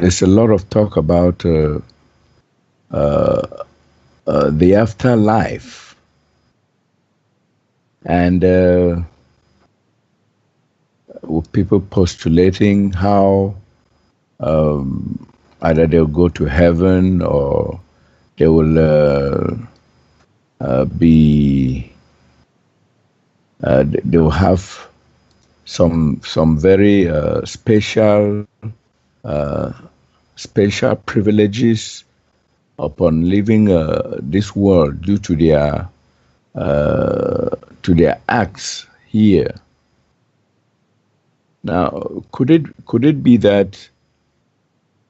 there's a lot of talk about the afterlife, and with people postulating how either they'll go to heaven or they will they will have some very special privileges upon leaving this world due to their acts here. Now, could it be that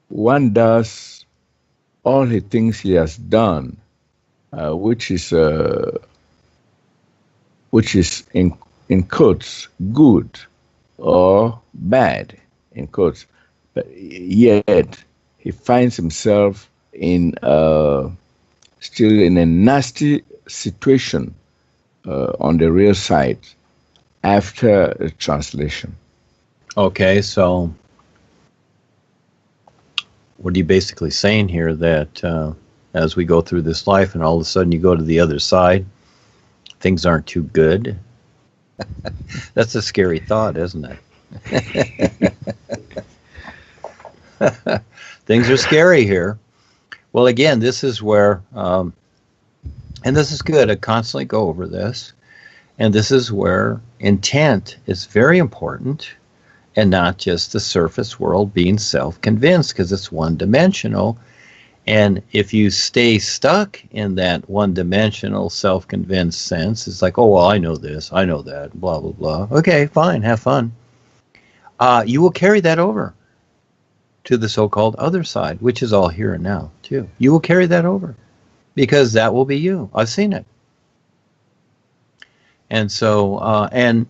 one does all he thinks he has done, which is in quotes good or bad in quotes, but yet he finds himself still in a nasty situation on the real side after the translation. Okay, so what are you basically saying here? That as we go through this life and all of a sudden you go to the other side, things aren't too good? That's a scary thought, isn't it? Things are scary here. Well, again, this is where, and this is good, I constantly go over this, and this is where intent is very important, and not just the surface world being self-convinced, because it's one-dimensional. And if you stay stuck in that one-dimensional self-convinced sense, it's like, oh, well, I know this, I know that, blah, blah, blah. Okay, fine, have fun. You will carry that over to the so-called other side, which is all here and now, too. You will carry that over, because that will be you. I've seen it. And so, and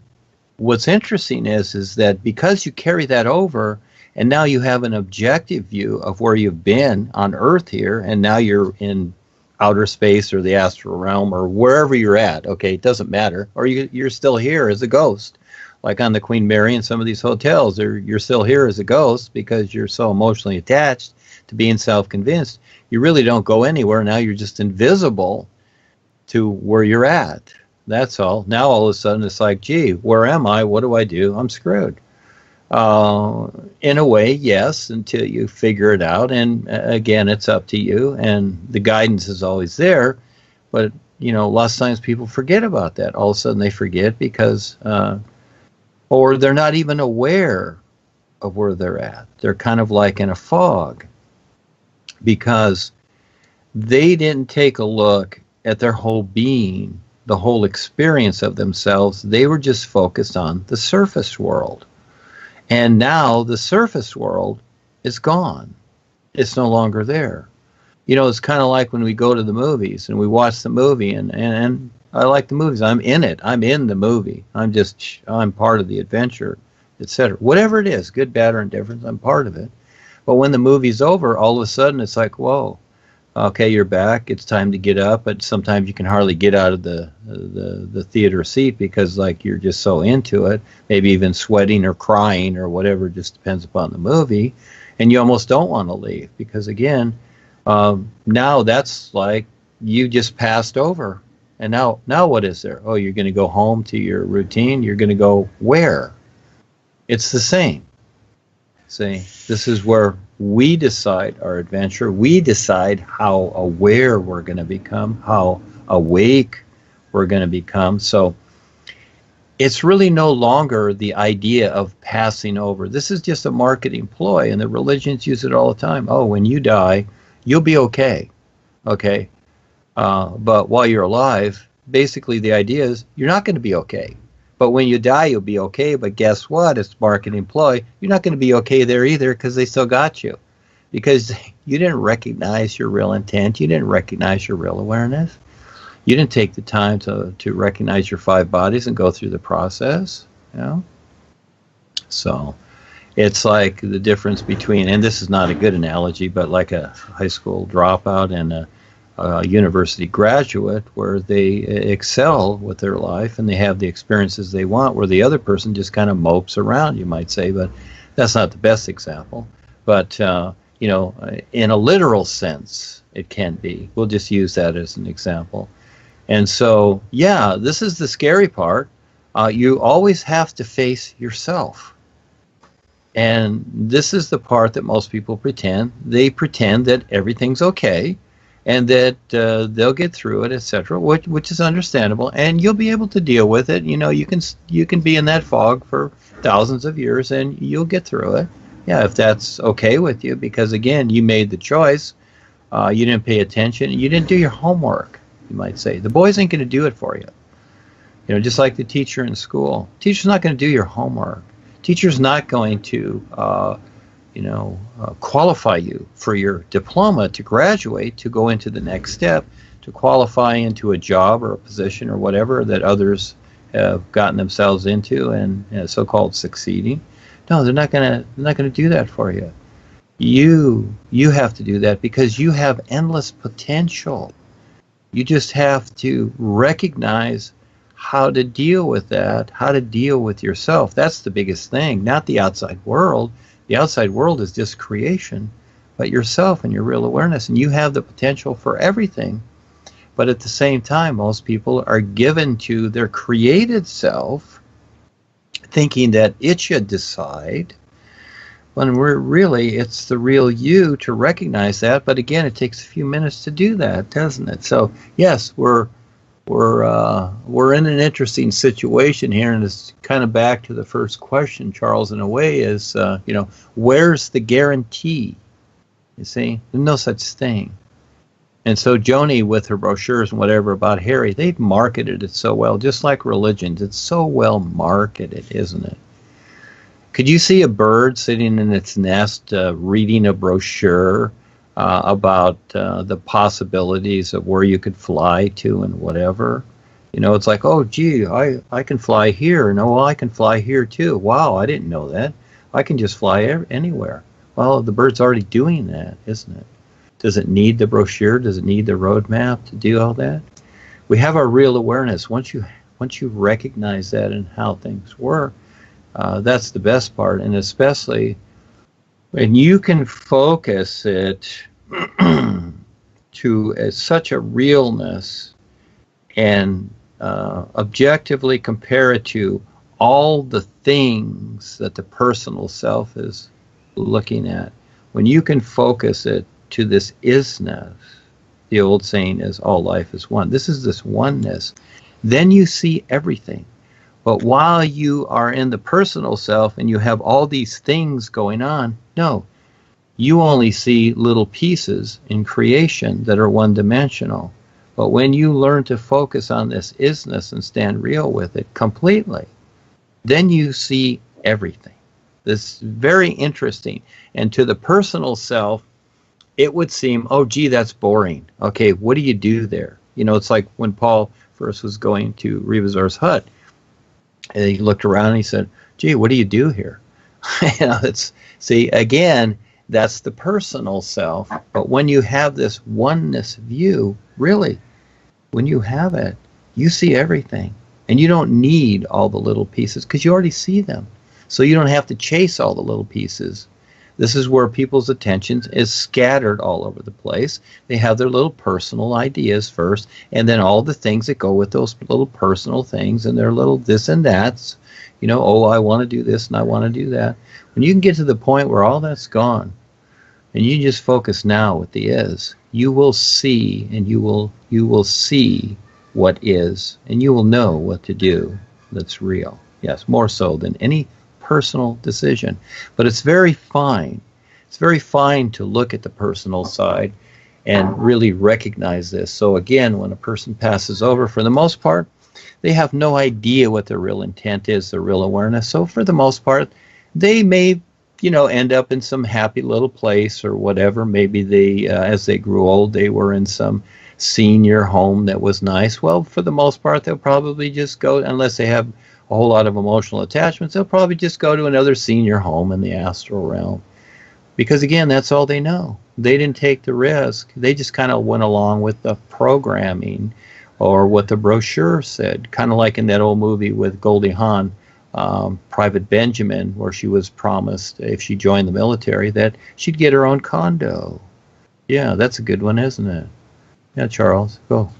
what's interesting is that because you carry that over, and now you have an objective view of where you've been on Earth here, and now you're in outer space or the astral realm or wherever you're at. Okay, it doesn't matter. Or you're still here as a ghost, like on the Queen Mary and some of these hotels. You're still here as a ghost because you're so emotionally attached to being self-convinced. You really don't go anywhere. Now you're just invisible to where you're at. That's all. Now all of a sudden it's like, gee, where am I? What do I do? I'm screwed. In a way, yes, until you figure it out. And again, it's up to you. And the guidance is always there. But, you know, lots of times people forget about that. All of a sudden they forget because, or they're not even aware of where they're at. They're kind of like in a fog because they didn't take a look at their whole being, the whole experience of themselves. They were just focused on the surface world. And now the surface world is gone. It's no longer there. You know, it's kind of like when we go to the movies and we watch the movie, and I like the movies. I'm in it. I'm in the movie. I'm part of the adventure, etc. Whatever it is, good, bad, or indifferent, I'm part of it. But when the movie's over, all of a sudden it's like, whoa, okay, you're back. It's time to get up. But sometimes you can hardly get out of the theater seat because, like, you're just so into it. Maybe even sweating or crying or whatever. Just depends upon the movie, and you almost don't want to leave because, again, now that's like you just passed over. And now what is there? Oh, you're going to go home to your routine. You're going to go where? It's the same. See, this is where we decide our adventure. We decide how aware we're going to become, how awake we're going to become. So it's really no longer the idea of passing over. This is just a marketing ploy, and the religions use it all the time. Oh, when you die, you'll be okay. Okay. But while you're alive, basically the idea is you're not going to be okay. But when you die, you'll be okay. But guess what? It's marketing ploy. You're not going to be okay there either because they still got you. Because you didn't recognize your real intent. You didn't recognize your real awareness. You didn't take the time to recognize your 5 bodies and go through the process. You know? So it's like the difference between, and this is not a good analogy, but like a high school dropout and a university graduate where they excel with their life and they have the experiences they want, where the other person just kind of mopes around, you might say, but that's not the best example. But in a literal sense, it can be. We'll just use that as an example. And so, yeah, this is the scary part. You always have to face yourself. And this is the part that most people pretend. They pretend that everything's okay and that they'll get through it, etc., which is understandable. And you'll be able to deal with it. You can be in that fog for thousands of years and you'll get through it. Yeah, if that's okay with you, because again, you made the choice. You didn't pay attention. You didn't do your homework, you might say. The boys ain't going to do it for you. Just like the teacher in school. Teacher's not going to do your homework. Teacher's not going to, qualify you for your diploma to graduate, to go into the next step, to qualify into a job or a position or whatever that others have gotten themselves into and so-called succeeding. No, they're not gonna do that for you. You have to do that because you have endless potential. You just have to recognize how to deal with that, how to deal with yourself. That's the biggest thing, not the outside world. The outside world is just creation, but yourself and your real awareness. And you have the potential for everything. But at the same time, most people are given to their created self, thinking that it should decide, when it's the real you to recognize that. But again, it takes a few minutes to do that, doesn't it? So yes, we're in an interesting situation here, and it's kind of back to the first question, Charles, in a way, is where's the guarantee? You see, there's no such thing. And so Joni, with her brochures and whatever about Harry, they've marketed it so well, just like religions. It's so well marketed, isn't it? Could you see a bird sitting in its nest reading a brochure about the possibilities of where you could fly to and whatever? It's like, oh, gee, I can fly here. No, well, I can fly here too. Wow, I didn't know that. I can just fly anywhere. Well, the bird's already doing that, isn't it? Does it need the brochure? Does it need the roadmap to do all that? We have our real awareness. Once you recognize that and how things work, that's the best part. And especially when you can focus it to such a realness and objectively compare it to all the things that the personal self is looking at. When you can focus it to this isness, the old saying is all life is one. This is this oneness. Then you see everything. But while you are in the personal self and you have all these things going on, no, you only see little pieces in creation that are one-dimensional. But when you learn to focus on this isness and stand real with it completely, then you see everything. This is very interesting. And to the personal self, it would seem, oh, gee, that's boring. Okay, what do you do there? It's like when Paul first was going to Rebazar's hut. And he looked around and he said, gee, what do you do here? See, again, that's the personal self. But when you have this oneness view, really, when you have it, you see everything. And you don't need all the little pieces because you already see them. So you don't have to chase all the little pieces. This is where people's attention is scattered all over the place. They have their little personal ideas first, and then all the things that go with those little personal things and their little this and that's. Oh, I want to do this and I want to do that. When you can get to the point where all that's gone, and you just focus now with the is, you will see, and you will see what is, and you will know what to do that's real. Yes, more so than any personal decision. But it's very fine. It's very fine to look at the personal side and really recognize this. So again, when a person passes over, for the most part, they have no idea what their real intent is, their real awareness. So for the most part, they may, end up in some happy little place or whatever. Maybe they, as they grew old, they were in some senior home that was nice. Well, for the most part, they'll probably just go, unless they have a whole lot of emotional attachments, they'll probably just go to another senior home in the astral realm. Because again, that's all they know. They didn't take the risk. They just kind of went along with the programming or what the brochure said. Kind of like in that old movie with Goldie Hawn, Private Benjamin, where she was promised if she joined the military that she'd get her own condo. Yeah, that's a good one, isn't it? Yeah, Charles, go.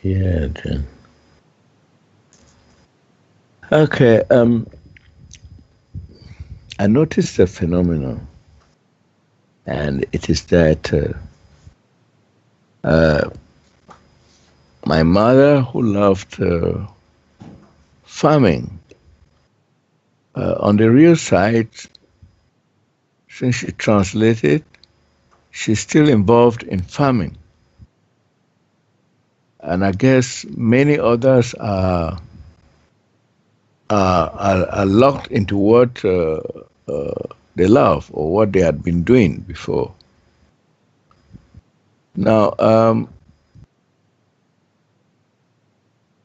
Yeah. Then. Okay. I noticed a phenomenon, and it is that my mother, who loved farming, on the real side, since she translated, she's still involved in farming. And I guess many others are locked into what they love or what they had been doing before. Now,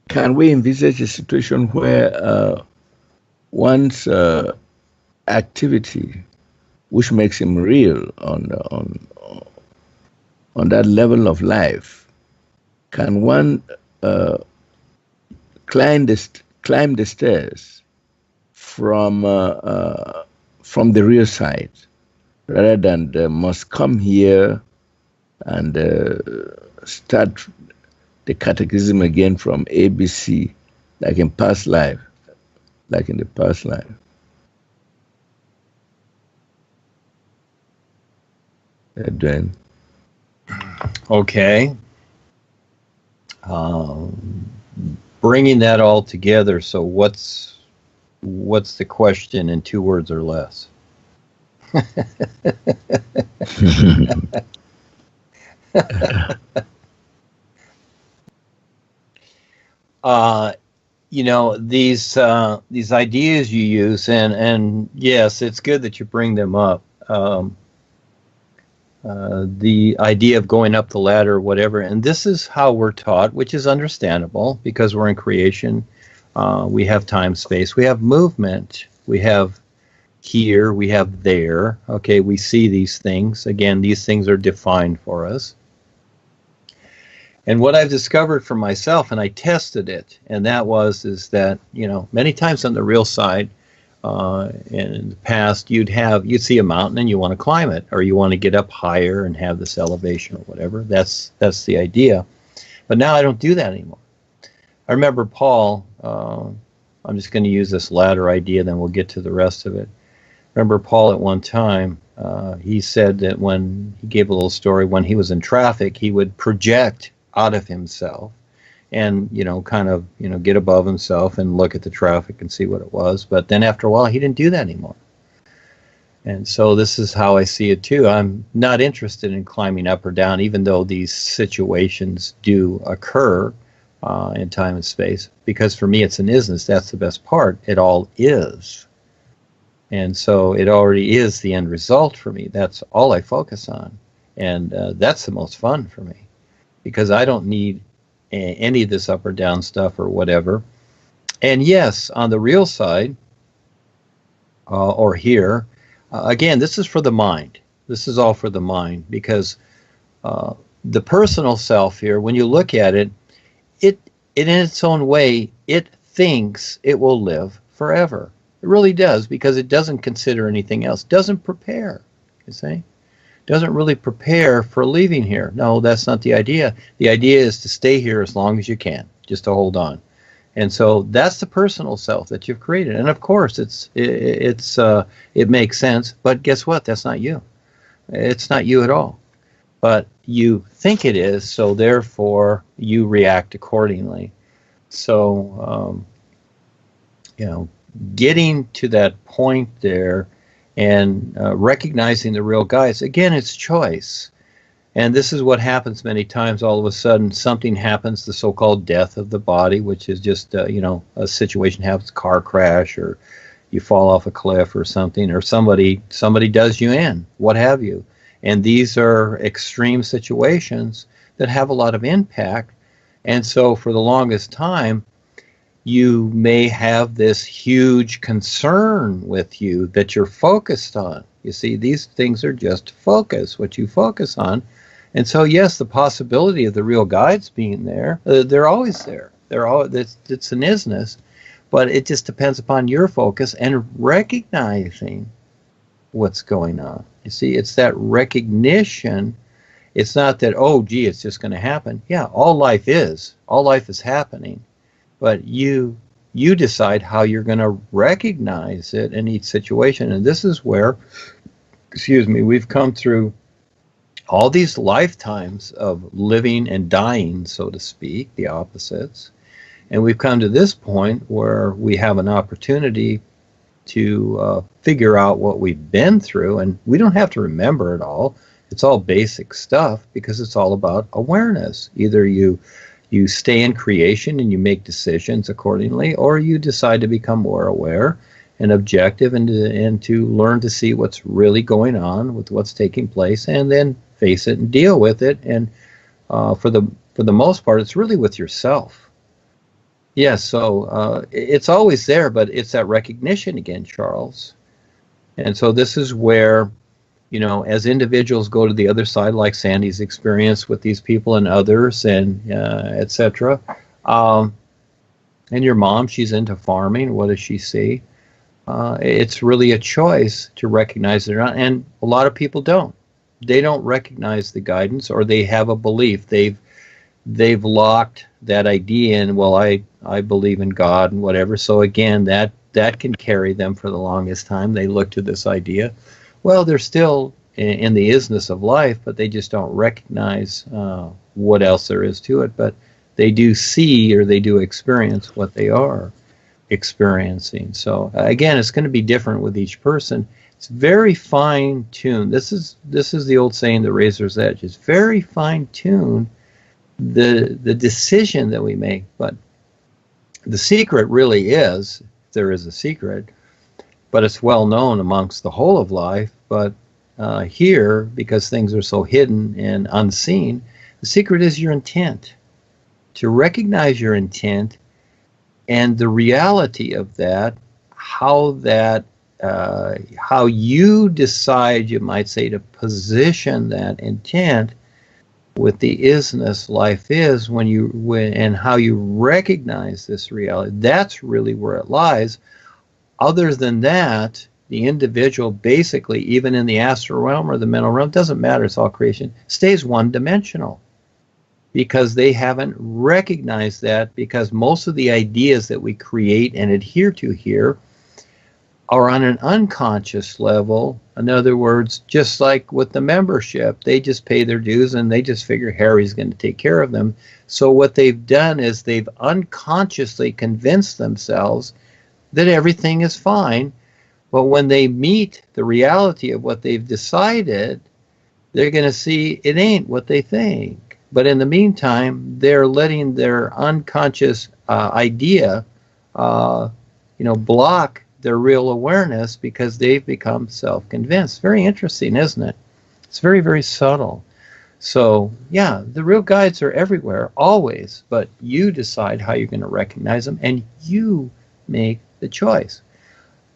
can we envisage a situation where one's activity, which makes him real on that level of life, can one climb the stairs from the real side, rather than must come here and start the catechism again from ABC, like in the past life? Duane. Okay. Bringing that all together, so what's the question in 2 words or less? These ideas you use, and yes, it's good that you bring them up. The idea of going up the ladder or whatever, and this is how we're taught, which is understandable because we're in creation. We have time, space, we have movement, we have here, we have there. Okay, we see these things. Again, these things are defined for us. And what I've discovered for myself, and I tested it, and that is that, many times on the real side, in the past, you'd see a mountain and you want to climb it, or you want to get up higher and have this elevation or whatever. That's the idea. But now I don't do that anymore. I remember Paul, I'm just going to use this ladder idea, then we'll get to the rest of it. Remember Paul at one time, he said that when he gave a little story, when he was in traffic, he would project out of himself and get above himself and look at the traffic and see what it was. But then after a while he didn't do that anymore. And so this is how I see it too. I'm not interested in climbing up or down, even though these situations do occur in time and space, because for me it's an isness. That's the best part. It all is. And so it already is the end result for me. That's all I focus on. And that's the most fun for me, because I don't need any of this up or down stuff or whatever. And yes, on the real side, or here, again, this is for the mind. This is all for the mind, because the personal self here, when you look at it, it in its own way, it thinks it will live forever. It really does, because it doesn't consider anything else. Doesn't prepare, you see? Doesn't really prepare for leaving here. No, that's not the idea. The idea is to stay here as long as you can, just to hold on. And so that's the personal self that you've created. And of course, it makes sense. But guess what? That's not you. It's not you at all. But you think it is, so therefore you react accordingly. So, getting to that point there and recognizing the real guides, again, it's choice. And this is what happens many times. All of a sudden, something happens, the so-called death of the body, which is just, a situation happens, car crash, or you fall off a cliff or something, or somebody does you in, what have you. And these are extreme situations that have a lot of impact. And so for the longest time, you may have this huge concern with you that you're focused on. You see, these things are just focus, what you focus on. And so, yes, the possibility of the real guides being there, they're always there. They're all, it's an isness, but it just depends upon your focus and recognizing what's going on. You see, it's that recognition. It's not that, oh, gee, it's just going to happen. Yeah, all life is happening, but you decide how you're going to recognize it in each situation. And this is where, we've come through all these lifetimes of living and dying, so to speak, the opposites. And we've come to this point where we have an opportunity to figure out what we've been through. And we don't have to remember it all. It's all basic stuff because it's all about awareness. Either you stay in creation and you make decisions accordingly, or you decide to become more aware and objective and to learn to see what's really going on with what's taking place, and then face it and deal with it. And for the most part, it's really with yourself. Yes, so it's always there, but it's that recognition again, Charles. And so this is where, as individuals go to the other side, like Sandy's experience with these people and others, and etc. And your mom, she's into farming. What does she see? It's really a choice to recognize it or not. And a lot of people don't. They don't recognize the guidance, or they have a belief. They've locked that idea in, well, I believe in God and whatever. So again, that can carry them for the longest time. They look to this idea. Well, they're still in the isness of life, but they just don't recognize what else there is to it. But they do see, or they do experience what they are experiencing. So again, it's going to be different with each person. It's very fine-tuned. This is the old saying, the razor's edge. It's very fine-tuned, the decision that we make. But the secret really is, if there is a secret, but it's well known amongst the whole of life. But here, because things are so hidden and unseen, the secret is your intent. To recognize your intent and the reality of that, how you decide, you might say, to position that intent with the isness life is, and how you recognize this reality. That's really where it lies. Other than that, the individual basically, even in the astral realm or the mental realm, doesn't matter, it's all creation, stays one-dimensional. Because they haven't recognized that, because most of the ideas that we create and adhere to here are on an unconscious level. In other words, just like with the membership, they just pay their dues and they just figure Harry's going to take care of them. So what they've done is they've unconsciously convinced themselves that everything is fine. But when they meet the reality of what they've decided, they're going to see it ain't what they think. But in the meantime, they're letting their unconscious idea, block their real awareness, because they've become self-convinced. Very interesting, isn't it? It's very, very subtle. So, yeah, the real guides are everywhere, always, but you decide how you're going to recognize them, and you make the choice.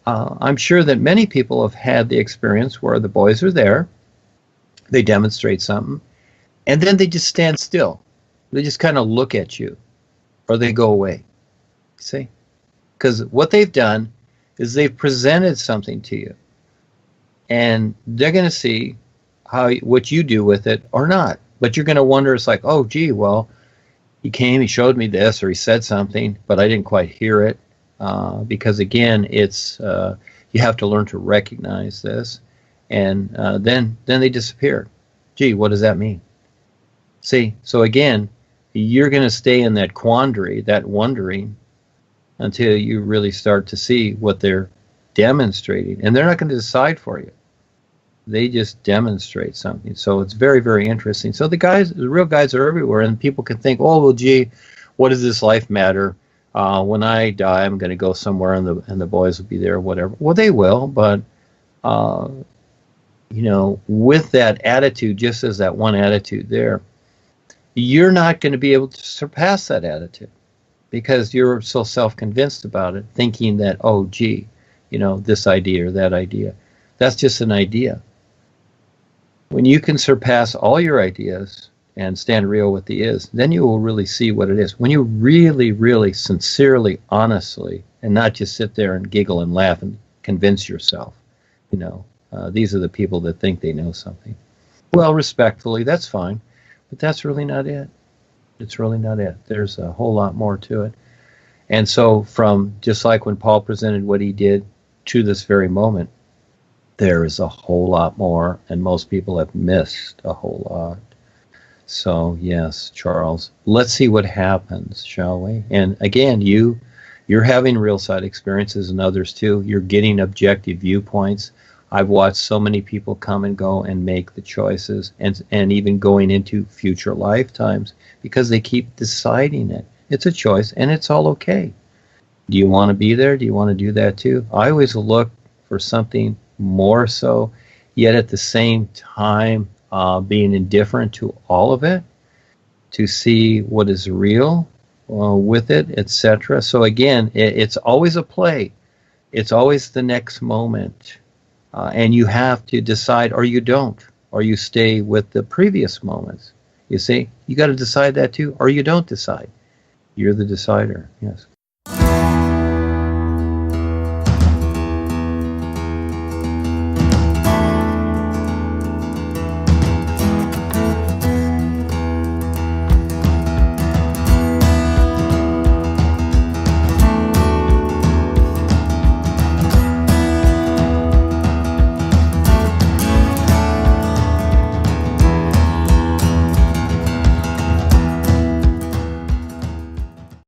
I'm sure that many people have had the experience where the boys are there, they demonstrate something, and then they just stand still. They just kind of look at you, or they go away. See? Because what they've done is they've presented something to you, and they're going to see what you do with it or not. But you're going to wonder, it's like, oh, gee, well, he came, he showed me this, or he said something, but I didn't quite hear it. Because again, it's you have to learn to recognize this, and then they disappear. Gee, what does that mean? See, so again, you're going to stay in that quandary, that wondering, until you really start to see what they're demonstrating, and they're not going to decide for you. They just demonstrate something. So it's very, very interesting. So the real guides are everywhere, and people can think, oh, well, gee, what does this life matter? When I die, I'm going to go somewhere, and the boys will be there, whatever. Well, they will, but with that attitude, just as that one attitude there, you're not going to be able to surpass that attitude, because you're so self-convinced about it, thinking that, oh, gee, this idea or that idea. That's just an idea. When you can surpass all your ideas and stand real with the is, then you will really see what it is. When you really, really, sincerely, honestly, and not just sit there and giggle and laugh and convince yourself, these are the people that think they know something. Well, respectfully, that's fine, but that's really not it. It's really not it. There's a whole lot more to it. And so from just like when Paul presented what he did to this very moment, there is a whole lot more, and most people have missed a whole lot. So yes, Charles, let's see what happens, shall we? And again, you're having real side experiences, and others too. You're getting objective viewpoints. I've watched so many people come and go and make the choices, and even going into future lifetimes, because they keep deciding it. It's a choice, and it's all okay. Do you want to be there? Do you want to do that too? I always look for something more so, yet at the same time being indifferent to all of it, to see what is real with it, etc. So again, it's always a play. It's always the next moment. And you have to decide, or you don't, or you stay with the previous moments. You see, you got to decide that too, or you don't decide. You're the decider, yes.